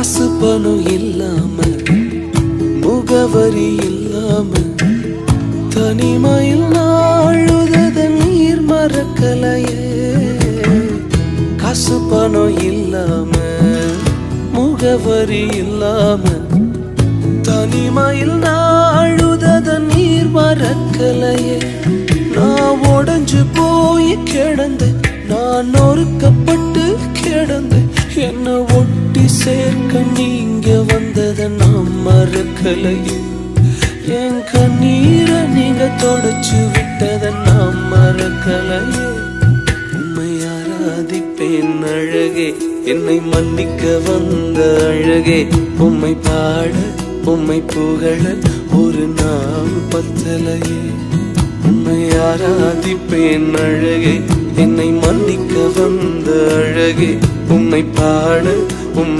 காசு பணம் இல்லாம முகவரி இல்லாம தனிமையில் நாழுத நீர் மறக்கலையே. காசு பணம் இல்லாம முகவரி இல்லாம தனிமையில் நாழுத நீர் மறக்கலையே. நான் உடைஞ்சு போய் கிடந்தேன், நான் நொறுக்கப்பட்டு கிடந்தேன். என்ன ஒட்டி சேர்க்க நீங்க வந்ததை நான் மறக்கலையே. என் கண்ணீரை நீங்க தொடச்சு விட்டதை நான் மறக்கலையே. உம்மை ஆராதிப்பேன் அழகே, என்னை மன்னிக்க வந்த அழகே. உம்மை பாட உம்மை புகழ ஒரு நாள் பத்தலையே. உம்மை ஆராதிப்பேன் அழகே, என்னை மன்னிக்க வந்த அழகே. உம்மை பாட